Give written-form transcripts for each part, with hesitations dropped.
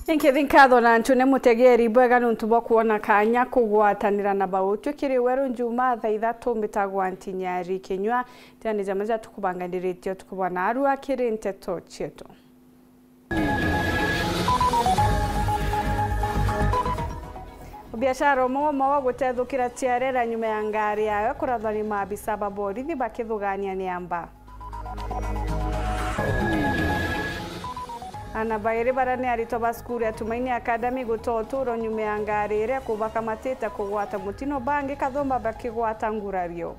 Nkithinkatho na ntune mutegeri bwega nuntubo kuona kanya kugwatanira na bautu kiri weru njuma thaa 3 mbitagwa Ntinyari Kinyua tani jamaja tukubanganiritio tukubona arua kiri nteto chietu. Biashara mwa wa gutethukira tiarera nyuma ya ngari yawe kurathani maabisa borithi bakithugania ni amba. Ana bairi barani arito baskuru ya Tumaini Academy gutoturo nyuma ya ngari ire kubaka mateta kugwata mutino bangi kathomba bakigwata ngurario.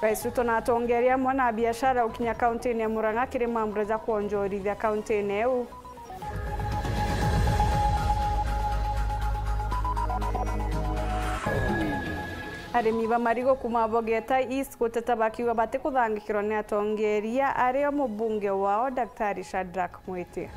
Rais Ruto na atongeria mwana biashara ukinya kaunti ya Murang'a kiri mambreza kuonjorithia kaunti eu. Arimi ba marigo kuma Bogeta East guteta bakiuga bate kuthangikirwo ni atongeria aria mubunge wao Daktari Shadrack Mwite.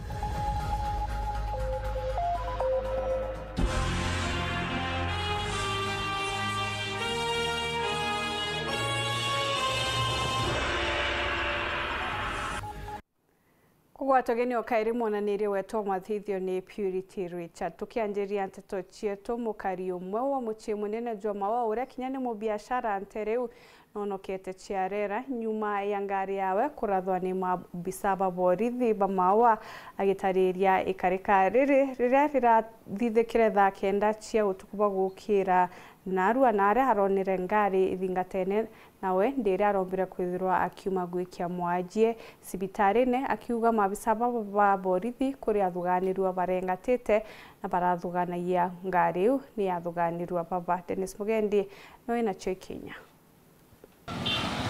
Kugwatogeni okairi monaniri weto mathithio ni Purity Richard tukianjiria nteto chietu mukari umwe wa muchie munene Joma wa uria kinya ni mubiashara ntereu nonokete chiarera nyuma ya ngari yawe kurathwa ni mabisaba borithi bamawa agitariria ikarika riria rirathithikire thaa kenda chia utukuba gukira narua nare haronire ngari ithingatene nawe ndiri arombire kwithirwa akiuma gwikia mwajie sibitarine akiuga mabisaba ba borithi kuri athuganirwa barengatite na barathuganagia ngari ni athuganirwa baba Dennis Mugendi no ina Kenya.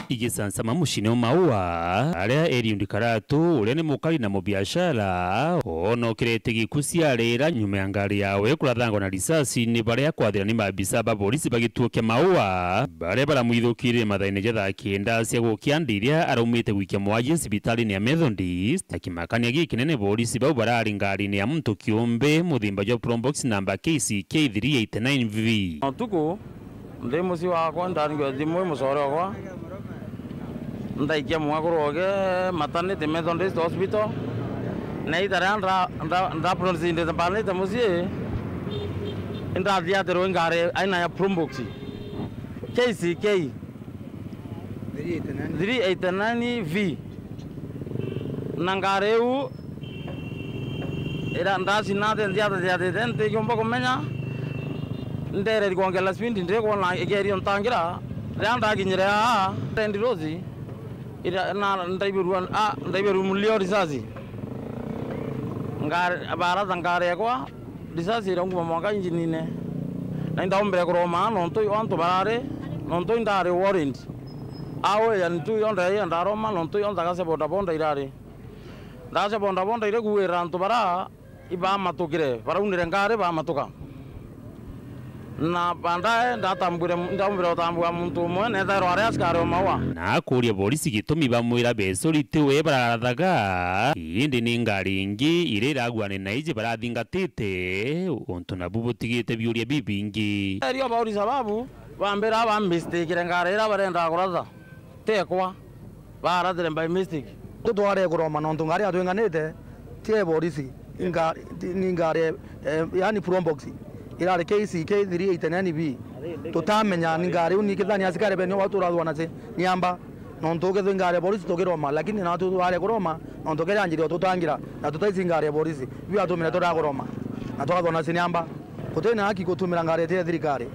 Igisansama mushine maua aria eriundi karatu uria ni mukari na mubiashara ono kirete gikusia rera nyuma ya ngari yawe kurathangwa na risasi ni baria kwathira ni mabisa ba polisi bagituokia maua baria baramuithukire mathaine jetha kienda cia gukiandiria araumite wikia mwaje sibitali ni Methodist akimakania gikinene polisi bau barari ngari ni ya mtu kiumbe muthimba jo Probox number KCK 389V tuko ndemusi wakwa ndango thimwe musoro kwa ndaikia mwakuroge maternity Methodist Hospital na idara nda province mbane tamusie ndathia tero ngare aina ya Probox KCK 389V nangareu era ndasi nade ndia nte yomba kumenya ndere rikongela spindi ndeko na egerio ntangira randa kinyira tendi rozi ira na ndaiberu mulio risasi ngar bara ngare kwa risasi rangu mwanga injinine na ndaombe kuroma nonto yanto barare nonto ndare warrant awe ya ntu yonda ya ndaroma nonto yonda kase bonda irare ndaje bonda ire kuwera nto bara iba matukire baraunire ngare ba matuka na bandae ndatambure ndambura utambua muntu mwe nethero aria askari mawa na kuria polisi gitumi bamwira besorite we barathaga indi ni ngari ingi iriragwane na ije barathingatite untu na bubutigite biuria bibingi erio bauri sababu bambera ba mistake ngari ira barenda kuratha tekwa barathire by mistake tutware kuroma nontu ngari atwenganite tie polisi ngari yani Probox irare KCK 389V tutamenya ngari unikithani asikare benyo watu rathwana se niamba nontoke ngari polisi tokiroma lakini na watu wale kuroma nontoke anjiri tutangira na tutaizi ngari polisi bi atumira torakuroma na twathona se niamba kutena haki kutumira ngari te thirikari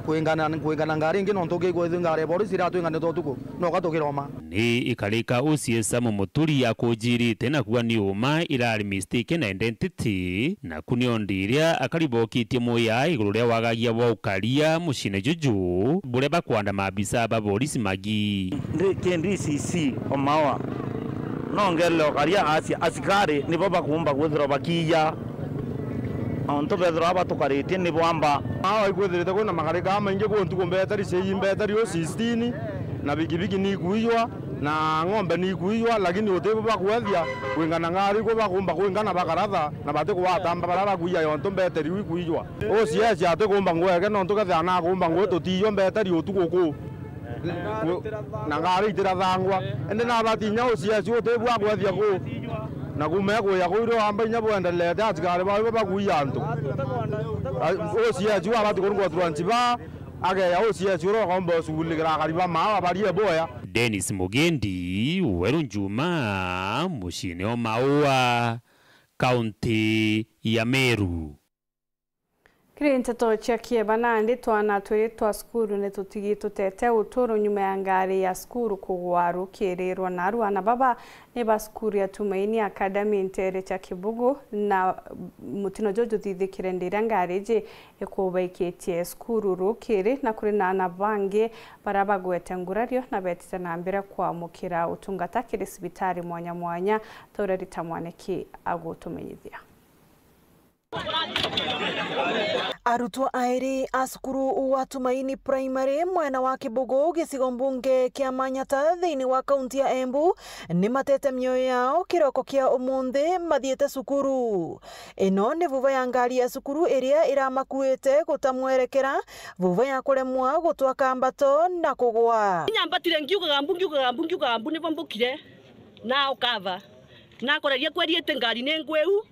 kuingana ngari ingi nontoke kwethu ngari polisi ratwingane totuko no katokiroma ni ikarika usiesa mumuturi akujirite na kuwa ni uma irari mistake na identity na kuniondiria akaribokitie moya iguru ria wagagia wa ukaria mushine juju bure bakwanda mabisa ba polisi magi KNDCC omawa nongelo karia asikari ni baba kumba gwithira bakiya onto bedro aba tukarite ni bwamba awa igwithirite kwina magarika maingi kuntu kumbetari sei mbetari o 16 na bigibigi ni kuiywa na ng'ombe ni kuiywa lakini utebo bakwethia kwingana ngari ko bakumba kwingana bakaratha na bate kwatamba barara kuiya yonto mbetari wi kuiywa o siasi ate kumba ngwege nonto katha na kumba ngwe tutiyo mbetari otuko na ngari tirathangwa ende na batinya uciaci utebwa gwathia ku na kumeko ya kuiro amba nya bwendelea atigare ba kuya antu uciaci wa bati kurungwa turanjiba ageya uciaci ro kombo suguligira kariba ma barie boya. Dennis Mugendi, Weru Njuma, mucini o Maua, kaunti ya Meru. Kiri nteto chia kieba nandi twana twiri twa skuru ne tutigi tutete utoro nyuma ya ngari ya skuru kugwaru kirerwa na Arua baba ne ba skuru ya Tumaini Academy ntere cha Kibugu na mutino jojo thithikire ndira ngari je ekubaiketie skuru rukiri na kuri na bange barabagwete ngurario na betite na mbere kwa mukira utungata kiri sibitari mwanya mwanya Taurari Tamwaniki agutumenyithia. Arutwo airi a cukuru wa Tumaini Primary mwena wa Kibugu gicigo mbunge kia Manyata thiini wa kaunti ya Embu ni matete mioyo yao kiroko kia umuthi mathiete cukuru. Ino ni vuva ya ngari ya cukuru iria iramakuite gutamwerekera vuva ya kuremwa gutwaka mbato na kugwa. Nyambatire ngiuga mbu ni bombukire na ukava na koreria kweriete ngari ne ngweu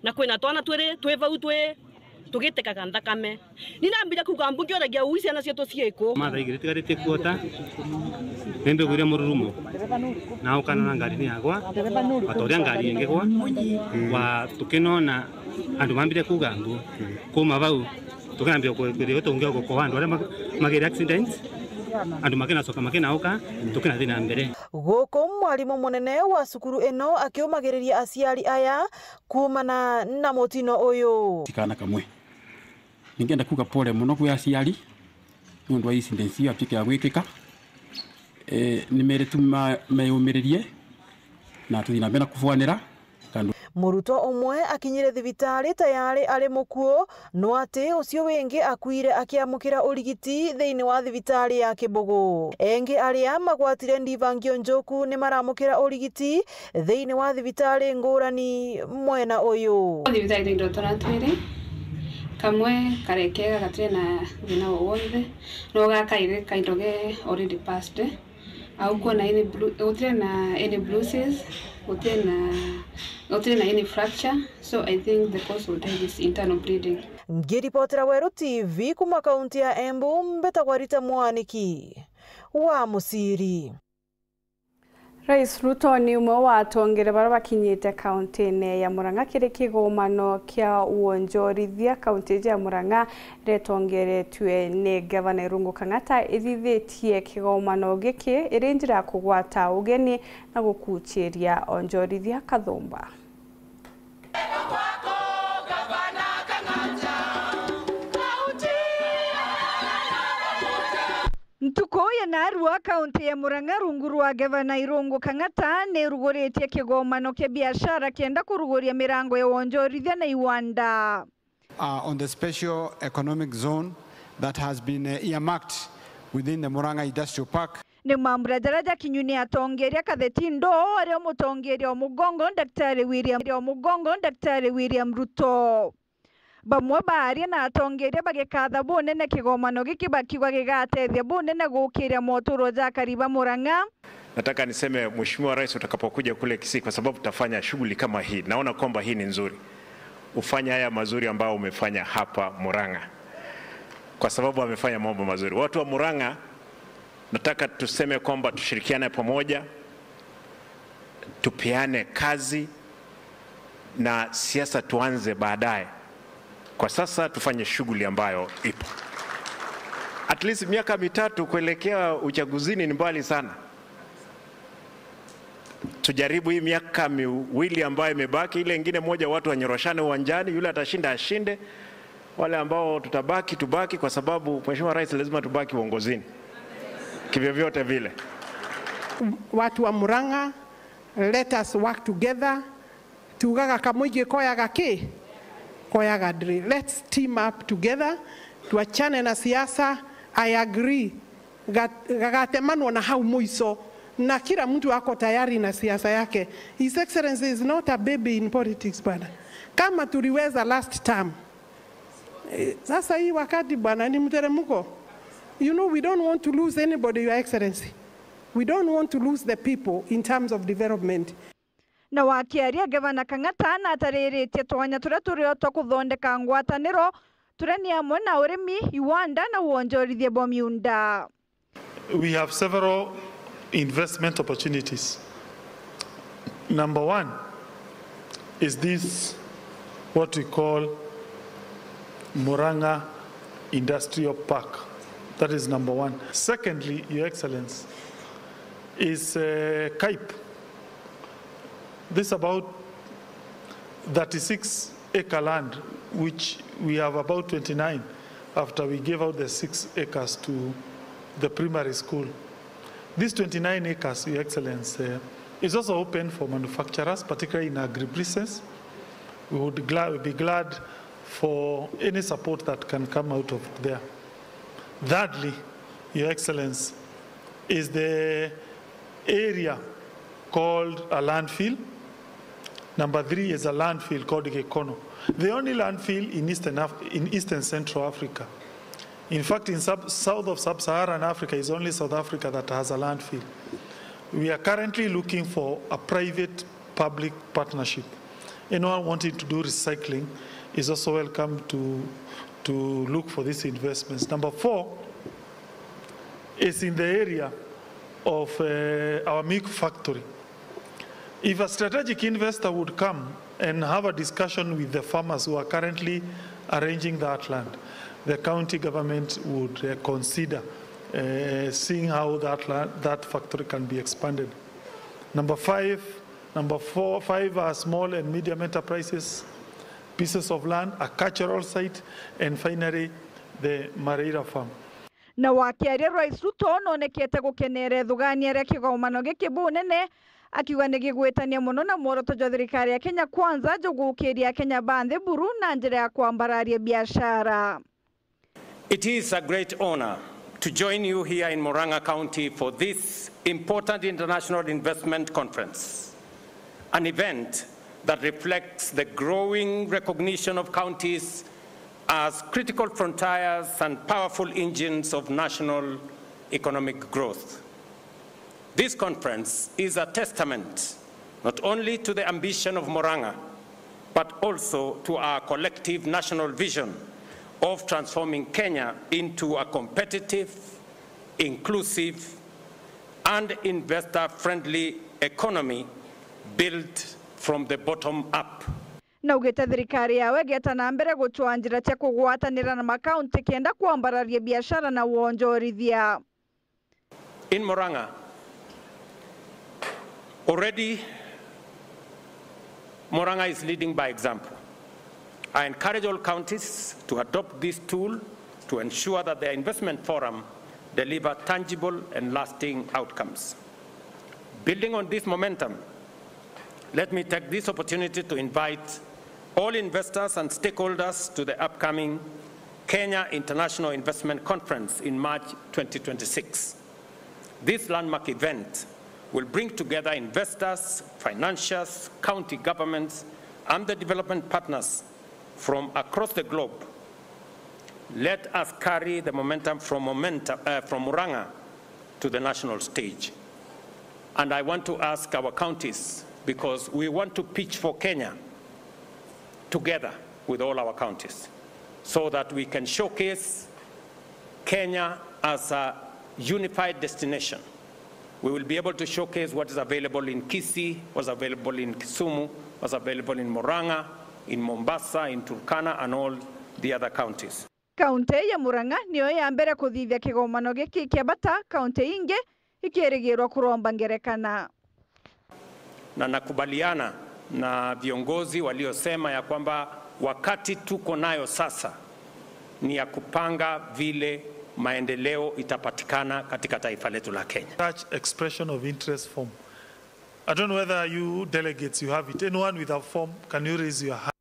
na kwena twana twiri twivau tugitekaga thakame ninambira kuga mbungi oragia uisi ana cieto cieko mathaigire tigarite kuota nembe guria mururumo na ukana na ngari ni agwa batoria ngari ingegwa wa tukinona andu mambire kuga mbu kuma bau tukanambia kwiriyo tungio kwa andu aria magire accident andu makena soka makena oka tukina thina mbere. Goko mwalimu munene wa cukuru eno akiumagiriria aciari aya kumana na mutino uyu tikana kamwe ningenda kuga pole muno kwa aciari nundu wa incident ya pike ya gwikika nimeretuma meyumiririe na tuthina mbere kufuanira kandu muruto umwe akinyire thibitari tayari ari mukuo no ati ucio wingi akuire akiamukira urigiti thiini wa thibitari ya Kibugu. Engi aria magwatire ndivangio njoku ni maramukira urigiti thiini wa thibitari ngurani mwena uyu. Thibitari ndotona twiri kamwe karekega gatire na thina wothe no gakaire kaindoge already passed au kuna any blue utire na any bruises utire na any fracture, so I think the cause of death is internal bleeding. Ngiripotera Weru TV kuma kaunti ya Embu mbetagwa Rita Mwaniki wa Musiri. Rais Ruto ni umwe wa atongere bara bakinyite kaunti-ini ya Murang'a kiri kigomano kia uonjorithia kaunti ya Murang'a retongeretwe ni gavana Irungu Kang'ata ithithitie kigomano giki iri njira ya kugwata ugeni na gukuchiria onjorithia Kathumba. Ntuko ya Narua kaunti ya Murang'a rungu rwa gavana Irungu Kang'ata ni rugoretie kigomano kia biashara kienda kurugoria mirango ya wonjorithia na iwanda. On the special economic zone that has been earmarked within the Murang'a Industrial Park. Ni mambura daraja kinyuni atongeria kathetindo ario mutongeria omugongo Daktari William Ruto. Bamwe baria na atongeria bagikatha bunene kigomano giki bakigwa gigatethia bunene gukiria moturo ja kariba Murang'a. Nataka niseme Mheshimiwa Rais utakapokuja kule Kisii, kwa sababu tutafanya shughuli kama hii, naona kwamba hii ni nzuri. Ufanya haya mazuri ambao umefanya hapa Murang'a, kwa sababu amefanya mambo mazuri. Watu wa Murang'a, nataka tuseme kwamba tushirikiane pamoja, tupeane kazi na siasa tuanze baadaye. Kwa sasa tufanye shughuli ambayo ipo. At least miaka 3 kuelekea uchaguzini ni mbali sana. Tujaribu hii miaka 2 ambayo imebaki, ile nyingine moja watu wanyoroshane uwanjani, yule atashinda ashinde, wale ambao tutabaki tubaki, kwa sababu Mheshimiwa Rais lazima tubaki uongozini kivyo vyote vile. Watu wa Murang'a, let us work together. Tugaga kamuige koyaga ki koyaga dri. Let's team up together. Tuachane na siasa. I agree. Gagatemanwa na hau muiso. Na kila mtu ako tayari na siasa yake. His Excellency is not a baby in politics bwana. Kama tuliweza last term. Sasa hii wakati bwana ni mteremko. you know, we don't want to lose anybody, Your Excellency. We don't want to lose the people in terms of development. Na wakiaria gavana Kang'ata na atarĩrĩtie twanya tũrĩa tũrĩ twa gũthondeka ngwatanĩro tũrĩa nĩ hamwe na ũrĩmi, iwanda na wonjorithia bwa miunda. We have several investment opportunities. Number one is this, what we call Murang'a Industrial Park. That is number one. Secondly, Your Excellency, is KAIP. This is about 36-acre land, which we have about 29 after we gave out the 6 acres to the primary school. These 29 acres, Your Excellency, is also open for manufacturers, particularly in agribusiness. We would be glad for any support that can come out of there. Thirdly, Your Excellency, is the area called a landfill. Number 3 is a landfill called Gekono. The only landfill in Eastern Central Africa. In fact, in south of Sub-Saharan Africa is only South Africa that has a landfill. We are currently looking for a private-public partnership. Anyone wanting to do recycling is also welcome to look for these investments. Number 4 is in the area of our milk factory. If a strategic investor would come and have a discussion with the farmers who are currently arranging that land, the county government would consider seeing how that factory can be expanded. Number 5 are small and medium enterprises, pieces of land, a cultural site, and finally the Mareira farm. Na wakiaria Rais Ruto nonekete gukenera thugania ria kigomano giki bunene akiuga nĩ gĩgwĩtania mũno na muoroto wa thirikari ya Kenya Kwanza njũgũkĩria Kenya Bandhe Buru na njĩra ya kwambararia biashara. It is a great honor to join you here in Murang'a County for this important international investment conference, an event that reflects the growing recognition of counties as critical frontiers and powerful engines of national economic growth. This conference is a testament not only to the ambition of Murang'a, but also to our collective national vision of transforming Kenya into a competitive, inclusive, and investor-friendly economy built from the bottom up. Na ugĩte thirikari yawe geta na mbere gũtua njĩra cia kũgwatanĩra na makaunti kenda kwambararia biashara na wonjorithia. In Murang'a, already Murang'a is leading by example. I encourage all counties to adopt this tool to ensure that their investment forum deliver tangible and lasting outcomes. Building on this momentum, let me take this opportunity to invite all investors and stakeholders to the upcoming Kenya International Investment Conference in March 2026. This landmark event will bring together investors, financiers, county governments, and the development partners from across the globe. Let us carry the momentum from Murang'a to the national stage. And I want to ask our counties, because we want to pitch for Kenya together with all our counties, so that we can showcase Kenya as a unified destination. We will be able to showcase what is available in Kisii, what's available in Kisumu, what's available in Murang'a, in Mombasa, in Turkana, and all the other counties. Kaunti ya Murang'a niyo ya mbere kuthithia kigomano giki kiambata, kaunti ingi ikirigirwo kuromba ngerekana. Na nakubaliana na viongozi waliosema ya kwamba wakati tuko nayo sasa ni ya kupanga vile maendeleo itapatikana katika taifa letu la Kenya. Such expression of interest form. I don't know whether you delegates you have it. Anyone with a form, can you raise your hand?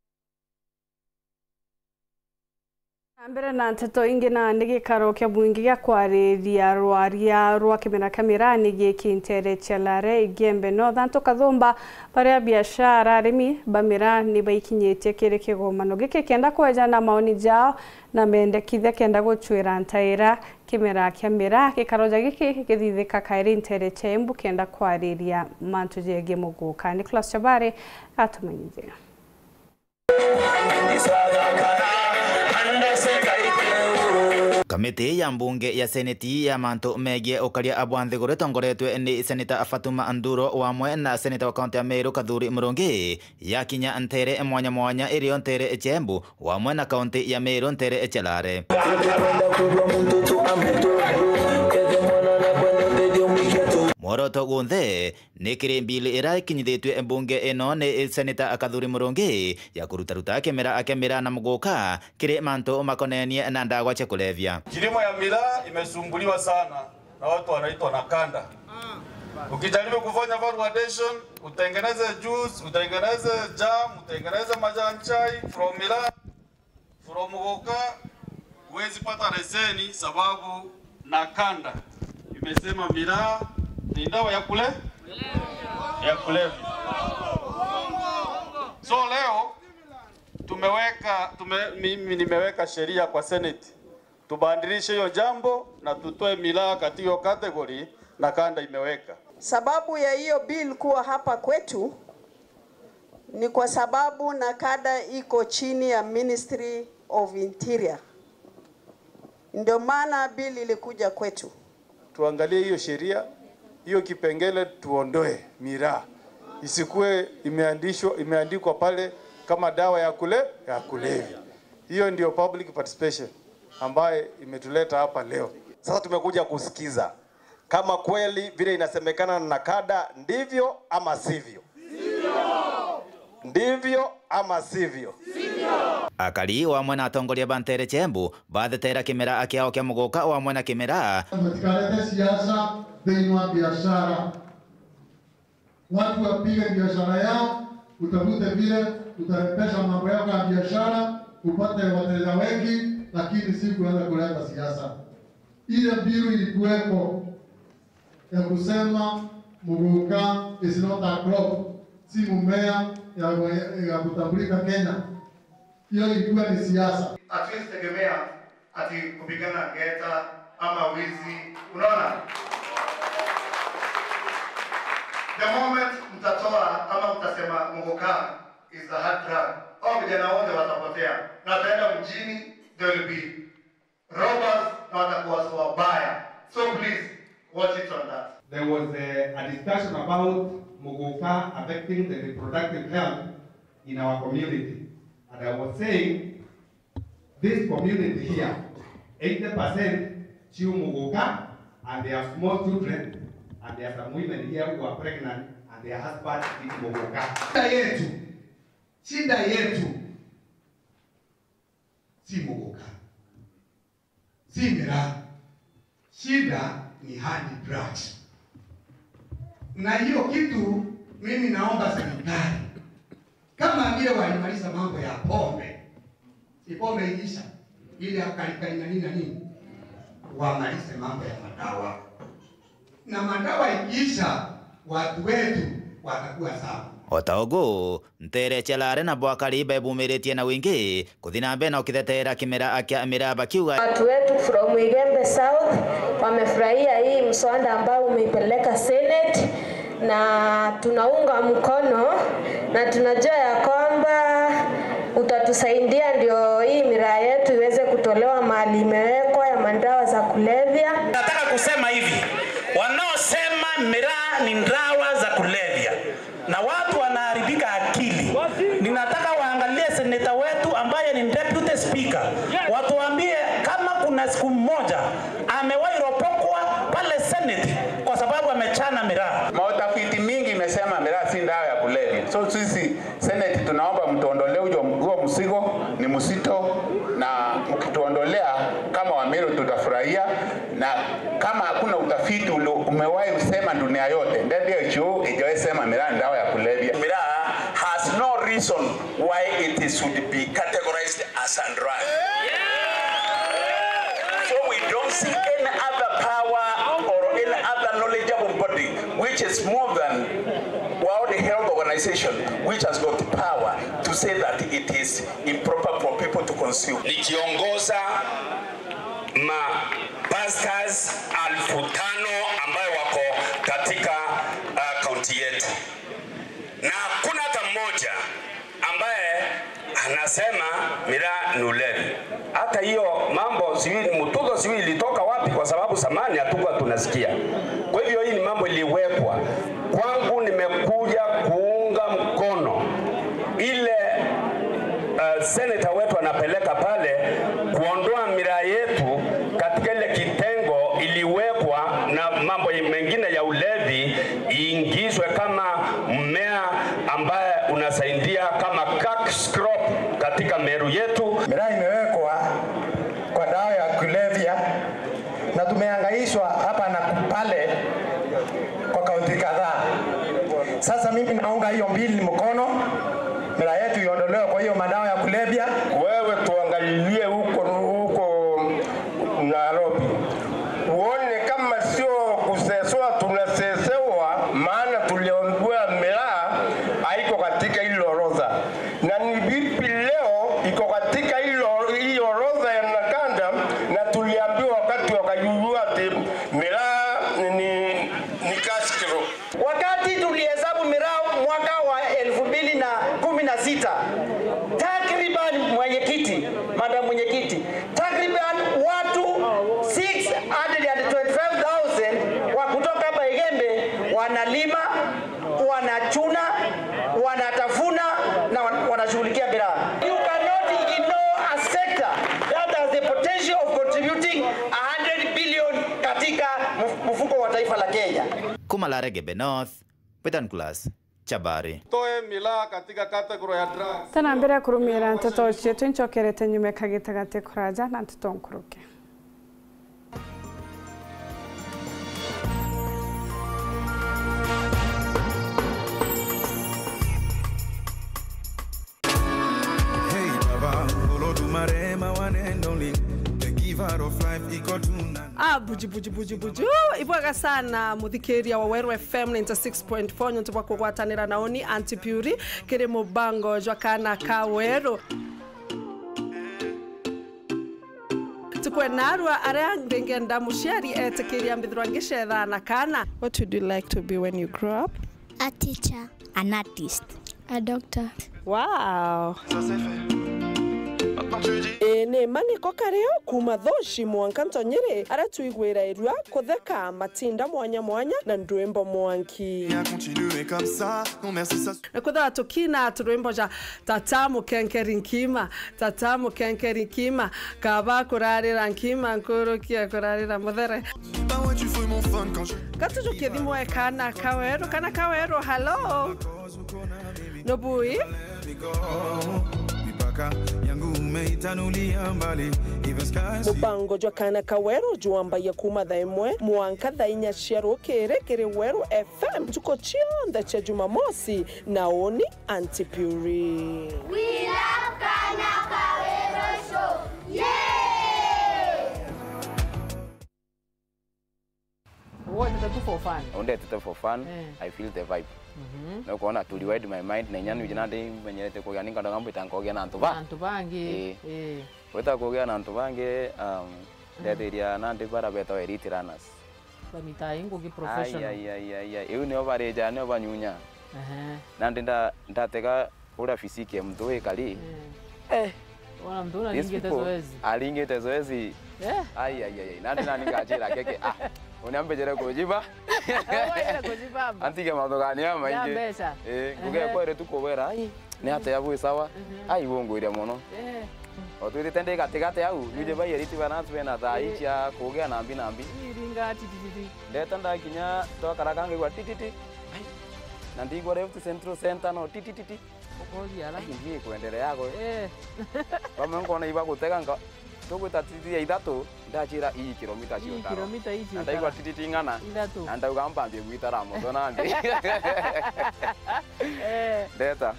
Mbere na nteto ingi na nigikaro kia bunge gya kwariria rwaria rwa kimera kamera nigikintere chelare igembe no thanto kathumba paria biashara arimi bamira ni baikinyetie kire kigomano gike kenda kwejana maoni jao na mendekithia kenda guchwira ntaira kimera kamera gikaroja giki githithika kairi ntere chembu kenda kwariria mantu jege muguka. Nicholas Chabare atumanyithia. Kamiti ya mbunge ya seneti ya mantu megie ukaria abwanthi guretongoretwe ni seneta Fatuma Anduro wamwe na seneta wa kaunti ya Meru Kathuri Murungi yakinya ntere mwanya mwanya irio ntere Chembu wamwe na kaunti ya Meru ntere Chelare. Moroto gunthe ni kirimbili ira kinyithitwe mbunge ino ni seneta Kathuri Murungi ya kurutaruta kemera na muguka kiri mantu makonenie na ndagwa cha kulevya. Kilimo ya miraa imesumbuliwa sana na watu wanaitwa na kanda. Ukijaribu kufanya validation, utengeneze juice, utengeneze jam, utengeneze majani chai from miraa, from muguka, huwezi pata leseni sababu na kanda imesema miraa ni dawa ya kulevya. So leo mimi nimeweka sheria kwa Senate tubandilishe hiyo jambo na tutoe miraa katika hiyo category na kanda imeweka. Sababu ya hiyo bill kuwa hapa kwetu ni kwa sababu nakada iko chini ya Ministry of Interior. Ndio maana bill ilikuja kwetu. Tuangalie hiyo sheria, hiyo kipengele tuondoe miraa. Isikue imeandikwa pale kama dawa ya kulevya. Hiyo ndio public participation ambaye imetuleta hapa leo. Sasa tumekuja kusikiza kama kweli vile inasemekana na kada ndivyo ama sivyo. Ndivyo ama sivyo. Akali wamwe na atongoria bantere Chembu bathetera kimera akiao kia muguka wamwe na kimera. Tukalete siasa dhini biashara. Watu wapige biashara yao, utafute vile utarepesha mambo yako ya biashara, upate wateja wengi, lakini si kuanza kuleta siasa. Ile biru ilikuweko ya kusema muguka is not a crop, si mmea ya kutambulika Kenya. Hiyo ilikuwa ni siasa. Hatuwezi tegemea ati kupigana ngeta ama wizi. Unaona? The moment mtatoa ama mtasema muguka is a hard drug, au vijana wote watapotea. Na wataenda mjini, there will be robbers na watakuwa wabaya. So please watch it on that. There was a discussion about muguka affecting the reproductive health in our community. And I was saying, this community here, 80% chew muguka, and they have small children, and there are some women here who are pregnant, and their husbands eat muguka. Shida yetu si muguka, si miraa, shida ni honey drugs. Na hiyo kitu mimi naomba serikali, kama vile walimaliza mambo ya pombe, si pombe ilisha, ile akalika ina nini, wamalize mambo ya madawa. Na madawa ikiisha, watu wetu watakuwa sawa. Otaogo ntere Chelare na Bwakari bebumiretie na wingi kuthina mbe na ukithetera kimera akia miraba kiuga. Watu wetu from Igembe South wamefurahia hii mswada ambao umeipeleka Senate, na tunaunga mkono na tunajua ya kwamba utatusaidia ndio hii miraa yetu iweze kutolewa mahali imewekwa ya madawa za kulevya. Nataka kusema hivi, wanaosema miraa ni dawa za kulevya na watu wanaharibika akili. Ninataka waangalie seneta wetu ambaye ni deputy speaker, watuambie kama kuna siku moja amewahi ropokwa pale Senate kwa sababu amechana miraa. Mautafiti mingi imesema miraa si dawa ya kulevya. So sisi Senate tunaomba mtuondolee huo mzigo, ni msito, na mkituondolea kama Wameru tutafurahia, na kama hakuna utafiti umewahi kusema dunia yote, WHO haijawahi sema miraa ni dawa ya kulevya. Miraa has no reason why it should be categorized as a drug. I don't see any other power or any other knowledgeable body which is more than World Health Organization, which has got the power to say that it is improper for people to consume. Nikiongoza pastors 5,000 ambayo wako katika kaunti yetu, na hakuna hata mmoja ambaye anasema miraa ni ulevi. Hata hiyo mambo siwi mtuzo siwi ilitoka wapi, kwa sababu zamani hatukuwa tunasikia. Kwa hivyo hii ni mambo iliwekwa. Kwangu nimekuja kuunga mkono ile senator wetu anapeleka pale kuondoa miraa yetu katika ile kitengo iliwekwa, na mambo mengine ya ulevi iingizwe kama mmea ambaye unasaidia kama cash crop katika Meru yetu. Miraa imewekwa kwa dawa ya kulevya na tumehangaishwa hapa na pale kwa kaunti kadhaa. Sasa mimi naunga hiyo mbili mkono, miraa yetu iondolewe kwa hiyo madawa ya kulevya. Wewe tuangalie huko Nairobi, uone kama sio kusesewa tunasesewa, maana tuliondoa miraa haiko katika ile orodha. Na ni vipi leo iko katika hii orodha ya Nakanda, na tuliambiwa wakati wakajua ati miraa ni kaskiro. Wakati tulihesabu miraa mwaka wa 2016, takriban madam mwenyekiti, takriban watu 625,000 wa kutoka hapa Igembe wanalima, wanachuna, wanatafuna na wanashughulikia miraa. You cannot ignore a sector that has the potential of contributing 100 billion katika mfuko wa taifa la Kenya. Kumalare Gebe North, Petan Class, Chabari. Toe mila katika kategori ya drugs. Tana mbere kurumira ntoto chetu nchokerete nyume kagitagate kuraja na ntoto nkuruke. Hey baba, Olodumare one and only, the giver of life ikotuna. Buji ibwaga sana muthikiria wa Weru FM 96.4 nyonto kwa kugwatanira naoni Antipuri kiri mubango jwakana ka Weru tukwe narwa aria ngenda mushari etekiria mbithirwa ngishetha na kana. What would you like to be when you grow up? A teacher, an artist, a doctor. Wow. Ne mani kokareo kuma thoshi mwankanto nyere aratuigwira irwa kutheka matinda mwanya na ndwembo mwanki kutha tukina turwembo ja tatamu kenkerinkima kaba kurarira nkima nkurukia kurarira muthere katujo kithimwe kana kawero hello nobui mubango jwakana kawero juamba ya kuma dhaimwe mwanka dhainya shiaro kere Weru FM tuko chionda cha Jumamosi naoni Antipuri. We love Kana Kawero show. Yay! What is it for fun? I wanted it for fun. I feel the vibe. No kuona tuliwide my mind na nyanu jina ndi menyete ko yani kanda ngambo itankogia na ntubangi weta kogia na ntubangi ndetheria na ndi bara beto elite runners bamita ingo ki professional eu ne obareja ne obanyunya na ndi ndatega ura physique mtu ekali wana mtu alingete zoezi na ndi nani ngajira keke uniambe jere kujiba antige madogani ama inge kuge kwere tukobera ni hata yabu sawa wongo ire mono oturi tende gatigate au yuje baye riti bana twena thai cia kuge nambi iringa tititi ndeta ndakinya to karakange gwa tititi na ndigwa left central center no tititi okozi ala ngi kuendelea yako kama ngona iba gutega nga tugwita tititi ya ithatu ndachira ii kilomita cio taro kilomita ii cio ndaigwa tititi ng'ana na ndauga mbambie gwitara moto nandi ndeta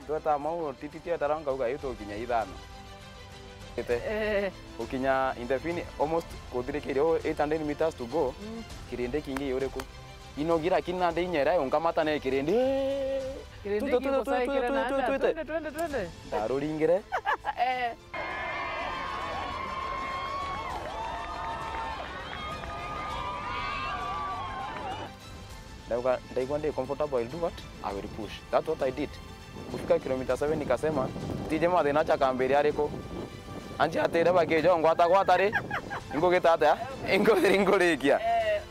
tweta mau tititi etaranga uga ito kinya ithano Ukinya Indefini almost kodire kiro 800 meters to go. Kirende kingi yore ko. Inogira kinna de nyera unkamata ne kirende. Kirende ki posai kirana. Twende. Daruri ingire. They want to comfortable, I'll do what? I will push. That's what I did. Kufika kilomita 7 nikasema tijema de nacha kambere areko. Anji atere bagejo ngwata re. Ingo getata. Ingo rekia.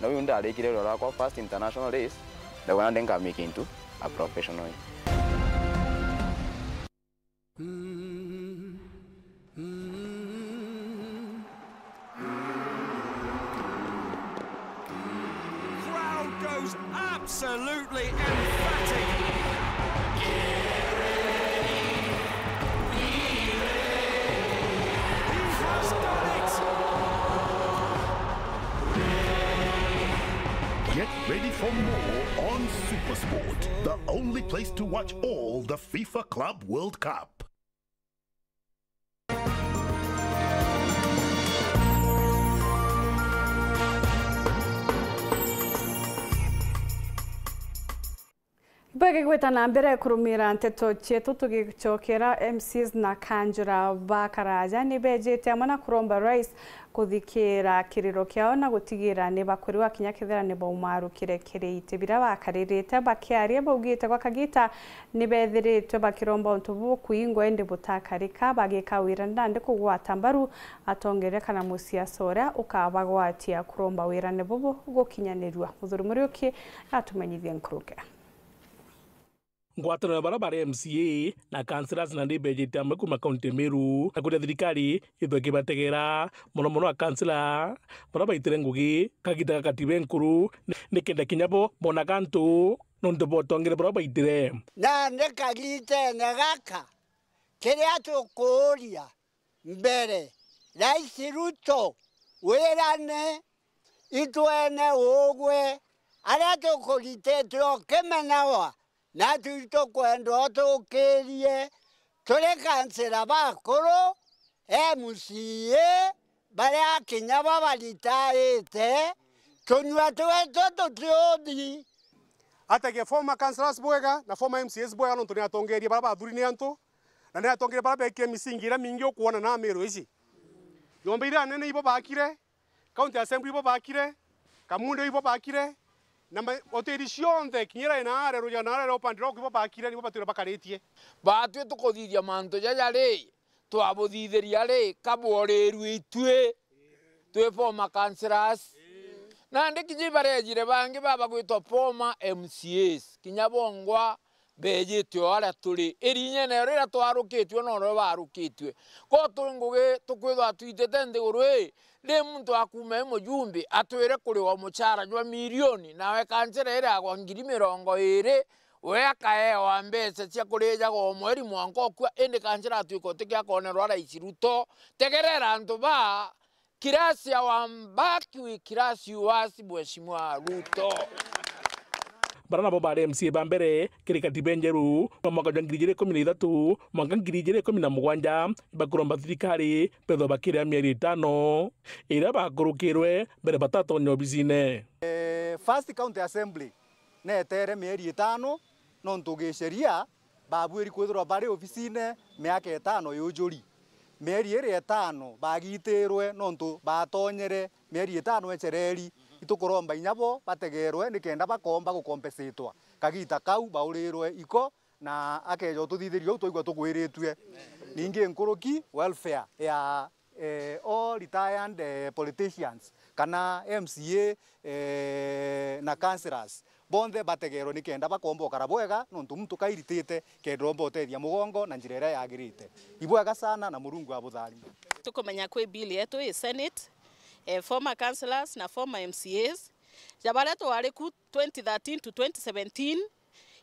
Na huyu ndale kile lora kwa first international race. They want to make into a professional. Absolutely emphatic. He has done it. Get ready for more on SuperSport, the only place to watch all the FIFA Club World Cup. Bage gweta na mbere kurumira nteto cietu tugicokera MCs na kanjura bakaraja ni bejete amana kuromba rais kuthikira kiriro kiao na gutigira ni bakuri wa kinyakithera ni baumaru kirekereite bira bakaririte bakiarie baugite kwa kagita ni bethiritwe bakiromba untubu kuingwa ende butakarika bagikawira ndande kugwata mbaru atongerekana musiasora ukabagwatia kuromba wirane bubu gukinyanirwa muthuri muri uki atumenyithie nkuruke ngwatanĩro barabara MCA na councillors na ndibejete amwe kuma kaunti Meru na kuria thirikari ithwe bategera muno a councillor barabara itire ngugi kagita katibe nkuru nikenda kinyabo bona kantu nonto botongere barabara itire na ndekagite ngaka kiria tukuria mbere Rais Ruto wirane itwene ugwe aria tukuritete okemenawa na tuito kwendo tukirie tuli kansela bakuru MCA baria kinya babaritaite tunywa twetu tutiothi atege former councillors bwega na former MCAs bwega nontu ni atongerie bara bathuri ni antu na ni atongerie bara bekie misingira mingi okuona na Meru ici yombe ira nene ibo bakire county assembly ibo bakire kamundo ibo bakire na hoteli cionthe kinyira inaare ruja naare opandira kuibo bakire nibo batwira bakaritie batwe tukuthithia mantu jaja ri twabuthithiria ri kaboriru itwe twe former councillors na ndikinyi barejire bangi baba gwitwa former MCAs kinya bongwa bejitwe ara turi irinya ne rira twarukitwe no ro barukitwe ko tunguge tukwithwa twitete ndigurwe le muntu akume mujumbe atwire kuri wa muchara jwa milioni nawe kansera ira kwa 20 we akae wa mbese cia kurija go mweri mwanko kwa ende kansera twiko tikia konerwa Rais Ruto tegerera antu ba kirasi ya wambaki wi kirasi wasi Mheshimiwa Ruto barana bo bare MCA bambere kirika tibenjeru mwaka 2013 mwaka 2017 bakuromba thirikari petho bakiria mieri 5 ira bakurukirwe mbere batatonyo obisine first county assembly netere mieri 5 no ntugiceria babwiri kwithirwa bari obisine miaka 5 yujuri mieri 5 bagitirwe no ntu batonyere mieri 5 echereri itukuromba inyabo bategerwe nikenda bakomba gukompensatwa kagita kau baurirwe iko na akejo tuthithirio tuigwa tugwiritwe ningi nkuruki welfare ya all retired politicians kana MCA na councillors bonthe bategerwe nikenda bakomba karabwega nontu muntu kairitite kendromba utethia mugongo na njira ira yagirite ibwega sana na murungu abuthari tukumenya kwi bill yetu i Senate former councillors na former MCAs jabareto wari ku 2013 to 2017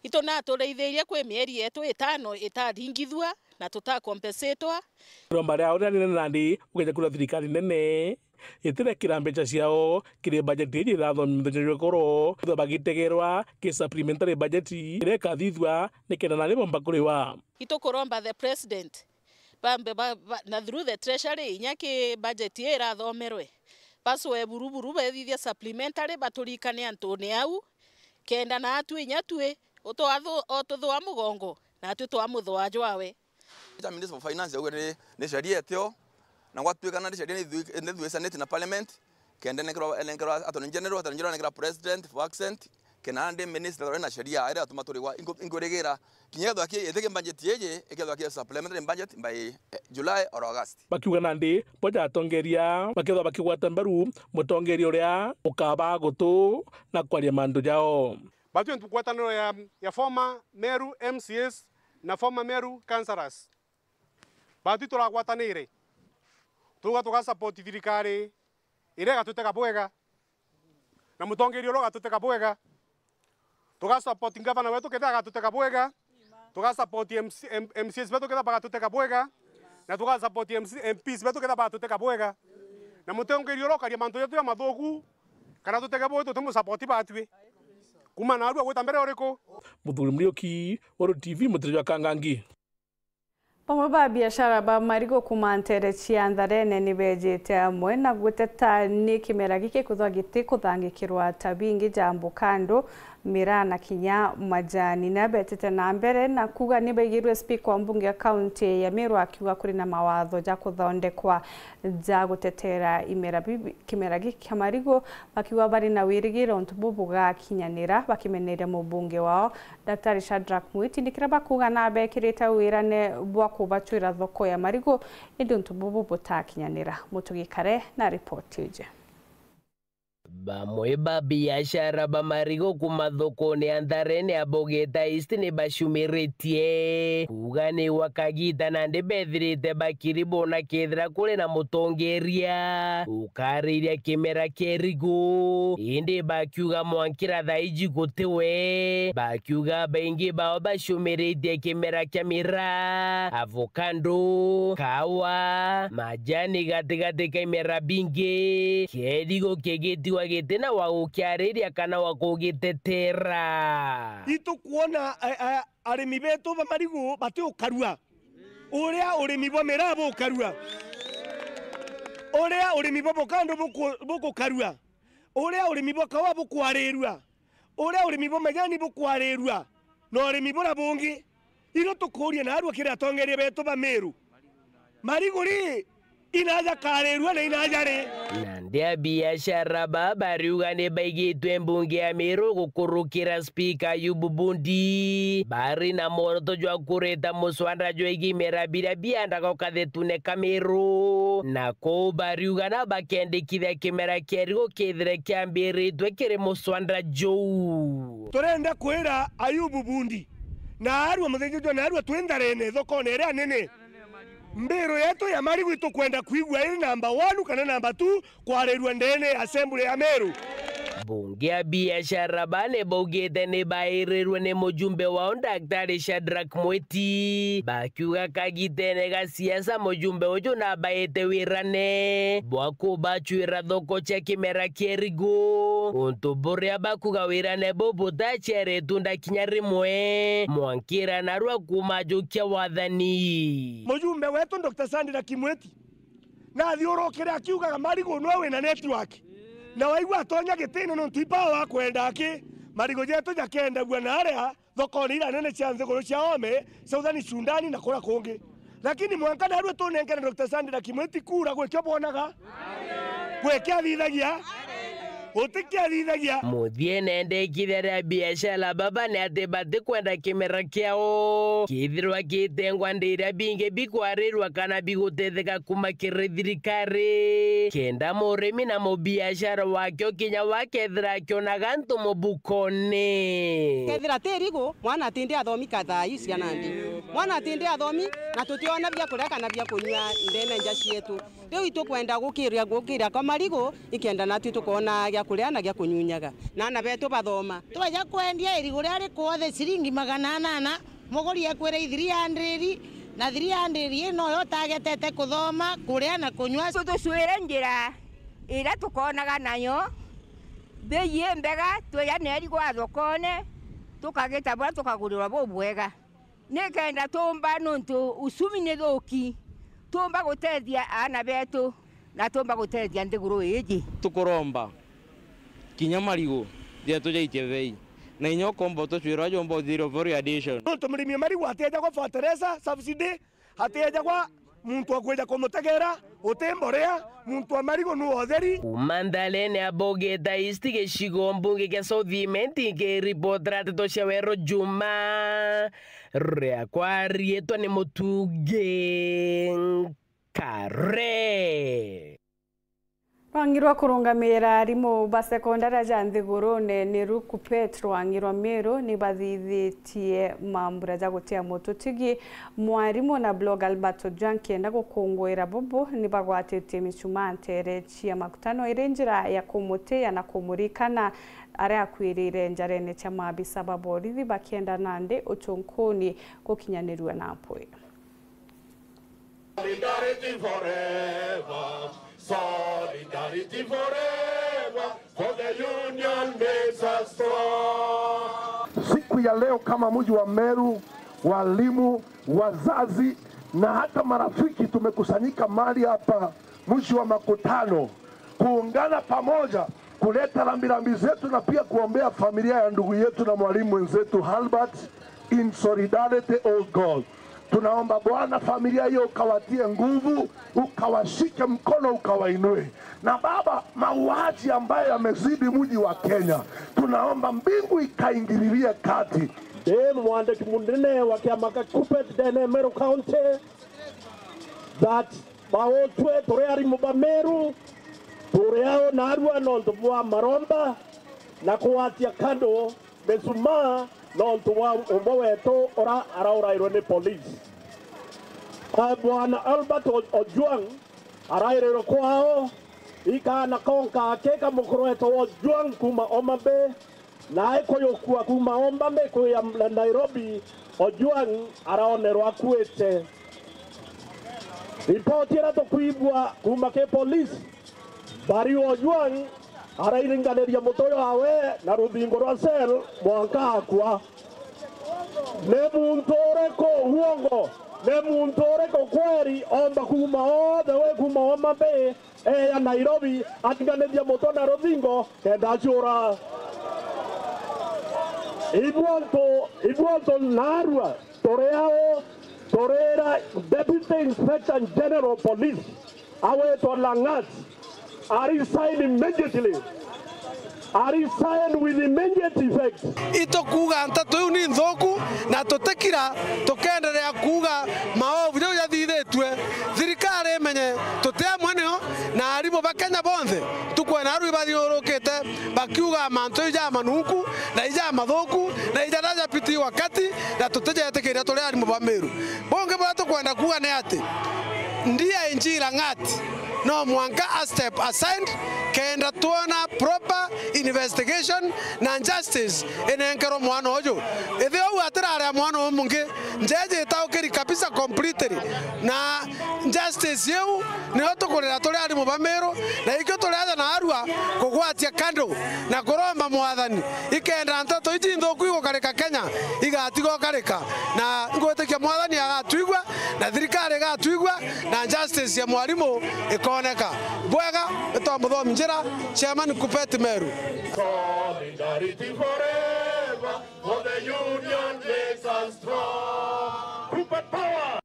ito na tureitheirie kwi mieri yetu 5 itaringithwa na tutakompensatwa romba ria uri nene nandi ugeja kura thirikari nene itire kirambecha ciao kiri budget iri rathomithio koro bagitegerwa ki supplementary budget ire kathithwa nikenda nari bomba kuriwa ito kuromba the president na through the treasury nyaki budget era thomerwe paswe buruburu bethithia supplementary baturikane antone au kenda na atu inyatue otothwa mugongo na atu twa muthwa jwawe Minister of Finance ni sheria etio na watu kana sheria ni thwe Senate na Parliament kenda nekro attorney general nekra president for accent kenande minister na sheria ira tumaturiwa ingoregera kinyatho aki etheke budget yeje eketho aki supplementary budget by July or August bakiuga nandi boja atongeria baketho bakigwata mbaru mutongeria uria ukaba gutu na kwaria mandu jao batu tukwataniro ya former Meru MCS na former Meru councillors batu turagwatanire tuga support thirikari ire gatuteka bwega na mutongeria uria gatuteka bwega tuga support ngavana wetu ketha gatuteka bwega tuga support MCS wetu ketha bagatuteka bwega na tuga support MPs wetu ketha bagatuteka bwega na mutongeria uria karia mantu yetu ya mathugu kana tuteka bwega tumu support batwe kuma na arua gwita mbere uriko Muthuri Muriuki Oro TV Mutiri Kangangi Pamwe ba biashara ba marigo kumantere chiandharene ni bejete amwe na guteta ni kimera gike kuthagite kuthangikirwa tabingi jambo kando mira na kinya majani na betete na mbere na kuga ni begirwe speaker wa mbunge ya county ya Meru akiuga kuri na mawatho ja kuthondekwa ja gutetera kimera gike kamarigo bakiuga bari na wirigiro ntububu ga kinyanira bakimeneria mubunge wao Dr. Shadrack Mwiti ndikira bakuga na bekirita wirane bwa kubachwira thoko ya marigo indi ntububu butakinyanira mutugikare na report ije Bamwe ba biashara ba marigo kumathokoni Antharene abogeta East ni bashumiretie kuga ni wakagita na ndebethirite bakiribo na kethira kuri na mutongeria ukariria kimera kerigo indi bakiuga mwankira thaiji gutiwe bakiuga baingi bao bashumiretie kimera kya mira avocado kawa majani gatigati kimera bingi kerigo kegetiwa gitena wa ukiariria kana wa kugitetera itu kuona arimi betu ba marigo bati ukarua uria urimi bo merabo ukarua uria urimi bo bokando buku karua uria urimi bo kawa bukwarirua uria urimi bo majani bukwarirua no urimi bo rabungi iro tukuria na arua kira tongeria betu ba Meru marigo ri inaja karerua na inaja re ndia biashara babariuga ni baigitwe mbunge ya Meru gukurukira speaker Ayubu Bundi bari na moroto jwa kureta muswanda jwa igimera bira bianda gokathetune Kameru na ko bariuga na bakendikithia kimera kerigo kithire kiambiritwe kiri muswanda jou turenda kwira Ayubu Bundi na arua muthenjwa na arua twentharene thoko nere nene mbero yetu ya marigo itukwenda kuigwa iri namba 1 kana namba 2 kwarerwa ndene assembly ya Meru bunge ya biashara bane bogete ni bairirwe ni mujumbe wao Dr. Shadrack Mwiti bakiuga kagitene ga siasa mujumbe ujo na baete wirane bwako bachwira thoko cha kimera kerigo untuburia bakuga wirane bobuta chere tunda kinyarimwe mwankira na rwa kumajukia wathani mujumbe wetu Dr. Shadrack Mwiti na thiorokera akiuga marigo nowe na network na waigua atonya gitino no tuipa wa kwenda aki marigo jetu jakenda bwana aria thokoni ira nene cia nthiguru cia ome Southern Sudan na kura kungi lakini mwanka na rwe tunengera Dr. Shadrack Mwiti kura gwekio bonaga gwekio thithagia utikia thithagia muthie nende kithera biashara baba ne atebate kwenda kimera kiao kithirwa kitengwa ndira binge bikwarirwa kana bigutetheka kuma kirithirikari kenda murimi na mubiashara wakyo kinya wakethira kiona gantu mubukone kethira terigo mwana atinde athomi kathai ciana ndi mwana atinde athomi na tutiona bia kuria kana bia kunywa ndene nja cietu riu itukwenda gukira kamarigo ikenda natu tukona gya kuria na gya kunyunyaga na betu bathoma twaja kwendia irigo ria rikuothe ciringi 800 muguri ekwira 300 na 300 ino yo tagetete kuthoma kuria na kunywa tucwire njira ira tukonaga nayo bei mbega tweyane irigo athokone tukagita bwa tukagurirwa bubwega nikenda tumba nuntu usumi ni thuki tumba gutethia ana betu na tumba gutethia ndiguru iji tukuromba kinya marigo dia tujaitie bei na inyo kombo to twira jombo zero for addition no tumrimi marigo ateja kwa fertilizer subsidy ateja kwa muntu akweja kumutegera utemborea muntu amarigo nu otheri umandalene abogeta isti gicigo mbunge kia Southimenti ngiribotera ndeto cia Wero Juma riakwa rietwa ni Mutungi Kare Rwangirwa kurungamira arimu ba sekondari ja Nthigurune ni Ruku Petro Rwangirwa Meru ni bathithitie mambura ja gutia moto tigi mwarimu na blog Alberto Janke na gukungwira bubu ni bagwatitie micuma ntere cia makutano iri njira ya kumutia na kumurikana aria akwirire njarene cia mabisa baborithi bakienda nande uchunkuni gukinyanirwa na apoi Solidarity forever. Solidarity forever, for the union makes us strong. Siku ya leo kama mji wa Meru, walimu, wazazi na hata marafiki tumekusanyika mahali hapa mji wa makutano kuungana pamoja kuleta rambirambi zetu na pia kuombea familia ya ndugu yetu na mwalimu wenzetu Albert in solidarity, oh God. Tunaomba Bwana familia hiyo ukawatie nguvu, ukawashike mkono, ukawainue. Na Baba, mauaji ambayo yamezidi mji wa Kenya, tunaomba mbingu ikaingililie kati. Mwandiki munene wa kiama kia KUPPET dene Meru County that baotwe tore arimu ba Meru tureao na arua nontu wa maromba na kuwatia kando mesuma nontu wa umbo wetu ora araurairwo ni police. Bwana Albert Ojwang arairwo kwao ikana konka akeka mukuru wetu Ojwang kuma Homa Bay na ekoyokua kuma Homa Bay kuya Nairobi. Ojwang araonerwa akuite. Ripoti ira tukuibwa kuma ke police bari Ojwang arairinganiria mutoyo wawe na ruthingo rwa cell mwanka akwa ne muntu ureko uongo ne muntu ureko kweri omba kuma othe we kuma Homa Bay ya Nairobi atinganiria muto na ruthingo kenda acura ibwanto narua toreao torera Deputy Inspector General Police awetwa Langat resign immediately. Resign with immediate effect. Ito kuga ntatu yu ni nthoku na tutekira tukenderea kuga maovu yo yathithitwe thirikari menye tutea mweneo na arimu bakenya bonthe tukwena aru bathiurukite bakiuga mantu ya manuku na ija mathuku na ija raja piti wakati na tutejetekiria tuli arimu ba Meru bonge bwa tukwenda kuga ni ati ndia injira ngati no mwanka a step aside kenda tuona proper investigation na justice enenkero mwana ojo ethio atirare mwana omunge njeje taukeri kabisa completely na justice yeu ni otukurira tuli ari mu Bamero na ikyo tulaza na arua kugwatia kando na kuromba mwathani ikenda ntato iji nthoku igokareka Kenya igatigo kareka na ngwetekia mwathani agatuigwa na thirikari igatuigwa na justice ya mwarimu ikoneka bwega etomuthomi njira Chairman KUPPET Meru. Solidarity forever, for the union makes us strong. KUPPET power!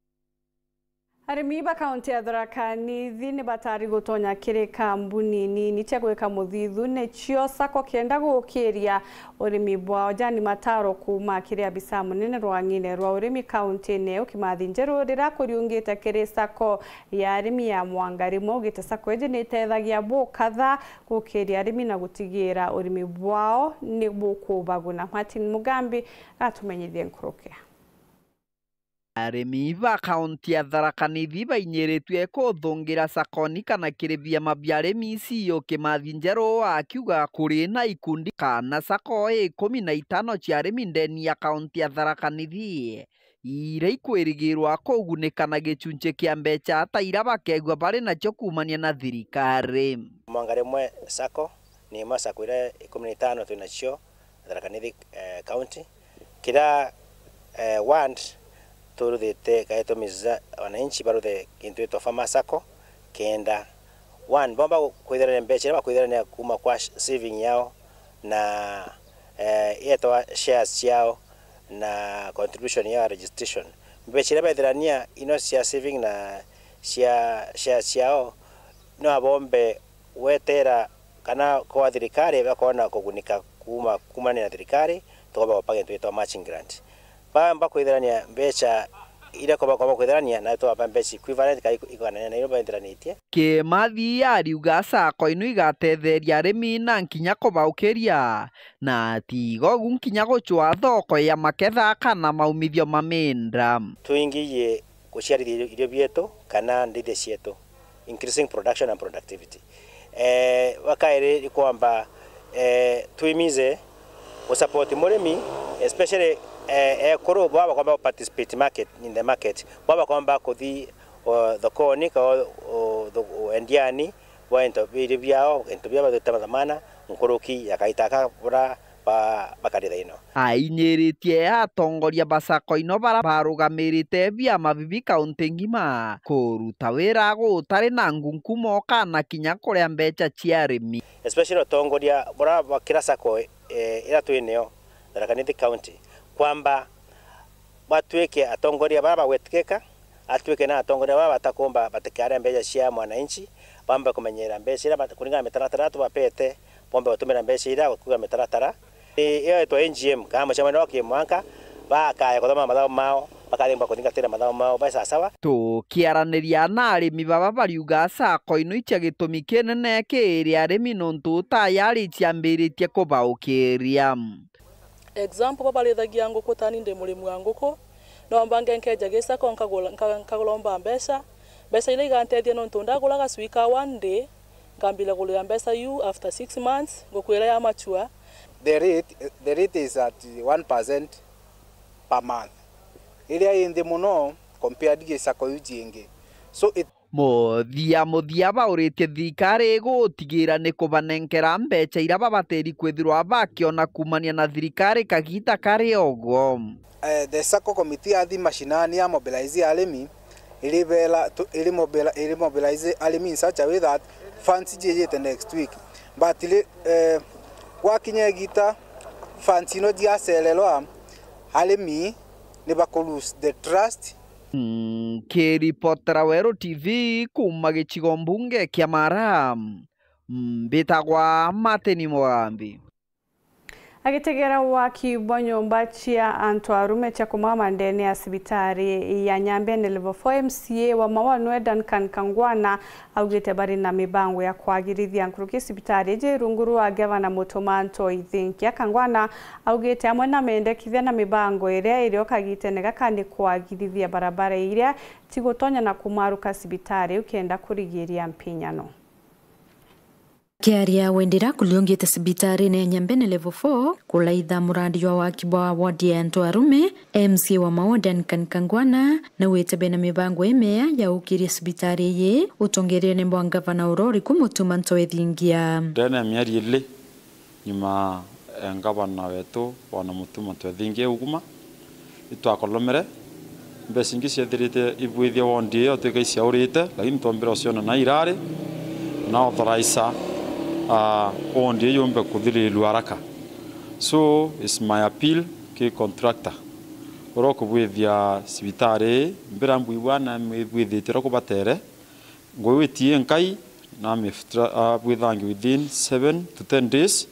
Arimi ba kaunti ya Tharaka Nithi ni batari gutonya kiri kambuni nini cia gwika muthithu ne cio sako kenda gukiria urimi bwao jani mataro kuma kiri abisa munene rwangine rwa urimi kaunti ne ukimathi njeru rira kuriungite kiri sako ya arimi ya Mwangari mogite sako eje ni tethagia bu kadha gukiria arimi na gutigira urimi bwao ni bukubaguna. Martin Mugambi atumenyithie nkuruke. Arimi ba kaunti ya Tharaka Nithi bainyiritwe kuthungira sakoni kana kirithia mabiarimi icio Kimathi Njeru akiuga kuri na ikundi kana sako 15 cia arimi ndeni ya kaunti ya Tharaka Nithi ira ikwirigirwa kugunika na gicunje kia mbeca ta ira bakegwa bari nacio kumania na thirikari. Mwangari mwe sako ni masako ira 15 tunacio Tharaka Nithi county kira want turuthite kaitumiza wananchi baruthe kintu ito Farmer Sacco kenda one bomba kwithirania mbeca bakwithirania kuma kwa saving yao na yeto shares yao na contribution ya registration mbeca baithirania ino cia saving na shares yao no abombe wetera kana kwa thirikari bakona kugunika kuma na thirikari toba bapage twito matching grant bamba kwithirania mbeca ira kwa kwithirania na toba mbeca equivalent kai ikana na iro baithiranitie Kimathi ariuga Sacco ino igatetheria arimi na nkinya kubaukiria na tigo nkinya guchwa thoko ya maketha kana maumithio mamenda tuingiye kuciarithia irio bietu kana ndithia cietu increasing production and productivity wakaire kwamba tuimize support murimi especially kuru baba kwamba participate market in the market baba kwamba kuthi thokoni ka endiani wa into biao into biao tutamana nkuruki yakaitaka bura bakarira ino ainyiritie atongoria Sacco ino bara barugamirite bia mabibi kaunti ngima kuruta wira gutari na ngunkumo kana kinya kuria mbeca cia arimi especially atongoria bora bakira Sacco ira twineo Tharaka County kwamba batweke atongoria bara wetikeka atweke na atongoria bara batakomba batekare mbeca cia mwananchi bamba kumenyera mbeca ira kuringa mitaratara tu bapete bomba batumira mbeca ira kuga mitaratara iyo to NGM kama chama no kimwanka bakaya kuthoma mathao mao bakarimba kuthingatira mathao mao basa sawa tukiaraniria na arimi baba bariuga Sacco ino itia gitumi kinene kiria arimi nontu tayari ciambiritie kubaukiria example baba lethagia nguku tani ndi murimu wa nguku no mbange nkeja gisa ko nkagulomba mbeca ile igantethia nontu ndagulaga swika one day ngambila gulya mbeca you after 6 months ngukwira ya machua. The rate is at 1% per month. Iria indi muno compared to Sacco ujingi. So it muthia bauritie thirikari gutigira ni kubanenkera mbeca ira babateri kwithirwa bakiona kumania na thirikari kagita kari ogo. The Sacco committee athi mashinani ya mobilize alimi ili mobilize alimi in such a way that funds jejete next week. But wakinya gita funds ino dia selelwa alimi ni bakulose the trust. Kiripotera Wero TV kuma gicigo mbunge kia Mara mbitagwa Mateni Mogambi agitegera wakibwa nyumba cia antu arume cia kumama ndene ya sibitari ya Nyambene level 4 MCA wa Mawanu Duncan Kangwana augite bari na mibango ya kwagirithia nkuruki sibitari je runguru wa Governor Mutomanto ithinkia Kangwana augite amwe na mendekithia na mibango iria irokagite nega kandi kwagirithia barabara iria tigotonya na kumaruka sibitari ukenda kurigiria mpinyano. Kiaria wendira kuliongete sibitari na Nyambene level 4 kulaitha muradi wa wakibwa wadi ya antu arume MC wa Mawanu Kangwana na wetebe na mibango emea ya ukiria sibitari ye utongeria nembo Gavana Urori kumutuma ntwethingia ndene miari ile nyuma Gavana wetu wana mutuma ntwethingia uguma itwakolomere mbecingi ciethirite ibwithia wondi yo tukaisia urite lakini tombira uciona na irare na authorize ondi yombe kuthiriru haraka. So it's my appeal ke contractor oroko bwithia sibitari mbira mbwiwa na mbwithitira kubatere ngwitie nkai na miftra bwithangi within 7 to 10 days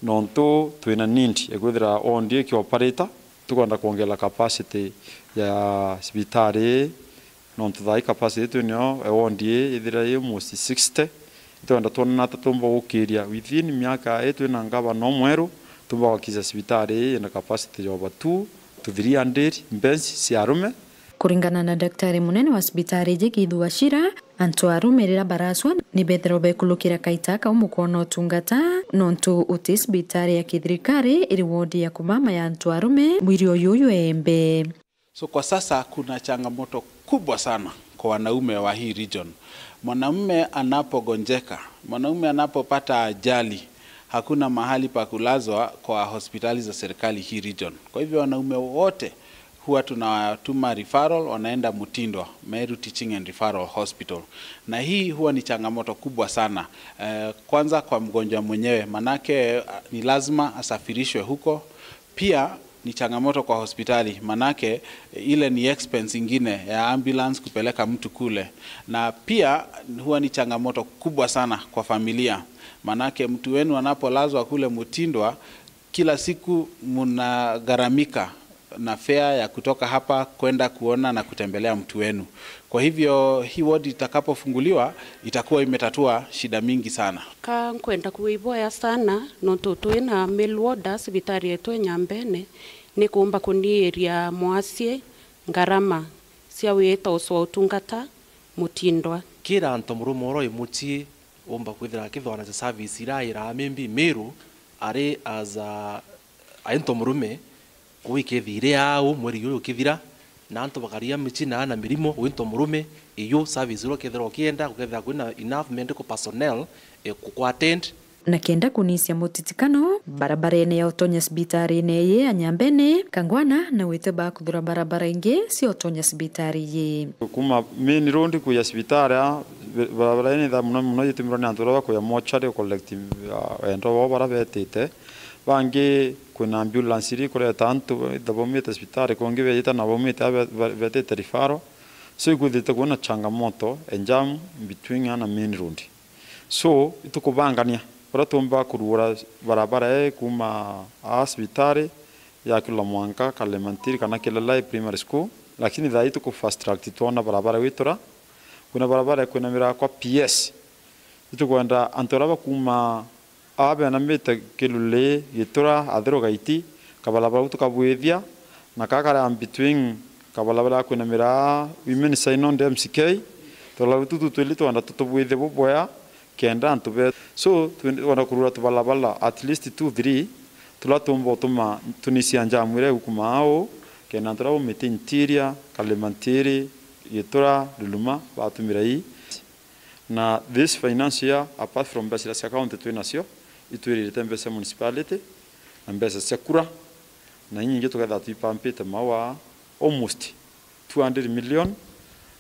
nonto twina need egwithira ondi ki operator tukonda kuongela capacity ya sibitari nonto thai capacity tunyo ondi ithira almost 60 twenda tona tatumba gukiria within miaka yetu na Gavana mweru tumba wakiza sibitari na capacity ya 2 to 300 mbesi si arume kuringana na daktari munene wa sibitari Githu Wachira antu arume rira baraswa ni bethero bekulukira kaitaka umukono tungata nontu uti sibitari ya kithirikari iri wodi ya kumama ya antu arume mwiri uyu embe. So kwa sasa kuna changamoto kubwa sana kwa wanaume wa hii region. Mwanamume anapogonjeka, mwanamume anapopata ajali, hakuna mahali pa kulazwa kwa hospitali za serikali hii region. Kwa hivyo wanaume wote huwa tunawatuma referral, wanaenda Mutindwa, Meru Teaching and Referral Hospital. Na hii huwa ni changamoto kubwa sana. Kwanza kwa mgonjwa mwenyewe, manake ni lazima asafirishwe huko. Pia ni changamoto kwa hospitali, manake ile ni expense ingine ya ambulance kupeleka mtu kule. Na pia huwa ni changamoto kubwa sana kwa familia, manake mtu wenu anapolazwa kule Mutindwa, kila siku mnagharamika na fare ya kutoka hapa kwenda kuona na kutembelea mtu wenu. Kwa hivyo hii ward itakapofunguliwa itakuwa imetatua shida mingi sana. Ka kwenda kuiboya sana no tutwina mail ward sibitari yetu Nyambene ni kuomba kunieria mwasie ngarama cia wita uswa utungata Mutindwa. Kira ntomurumoro imuti omba kwithira kithwana cha service ira mimbi Meru ari as a ntomurume kuikethire ao mweri uyu kithira na anto bakaria michina na mirimo winto murume iyo service ro kethero kienda kukethira kwina enough medical personnel ku attend na kenda kunisia mutitikano barabara-ini ya utonya sibitari-ini ye Anyambene Kangwana na wite ba kuthura barabara ingi si utonya sibitari ye kuma main road ku ya sibitari barabara-ini tha muno yitumiro ni antu ba ku ya mochari collective endo bo barabetite bangi kuna ambulance iri kureta antu dabomite sibitari kongi beyita na bomite betete rifaro so ikuthite kuna changamoto enjam between ana main road so itukubangania para tumba kurura barabara kuma asibitari ya kila mwanka Kalemantiri kana Kilelai primary school lakini dha ituku fast track titona barabara witora kuna barabara kuna mira kwa PS itukwenda antoraba kuma abe na meta Kilule gitora adero gaiti kabalabala tukabwethia na kakara between kabalabala kuna mira women sign on MCK tola tutulito anda tutubwethe boboya kenda antube so wana kurura tubalabala at least 2-3 tulatombo tuma tunisia njamwire ukumao kenda ntorabo mete interior Kalemantiri gitora Luluma batumirai na this financial apart from basic account twinasio itwirite mbese municipality na mbese sekura na nyingi tukatha tuipampite mawa almost 200 million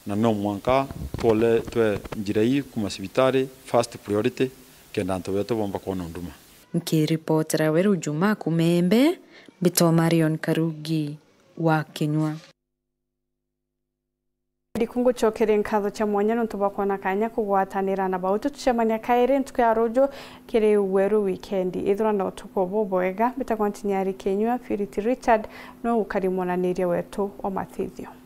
na no mwanka tole twe njirei kuma sibitari first priority kenda nto wetu bomba kuona nduma nkiripotera weru Juma Kumembe Bito Marion Karugi wa Kinywa Dikungu chokere nkatho cha mwanya ntubakona kanya kugwatanira na bautu tucemania kaire ntwe ya rojo kire weru weekend ithura na utuko boboega bitakontinyari Kenywa Purity Richard no ukarimona niria wetu o Mathithio.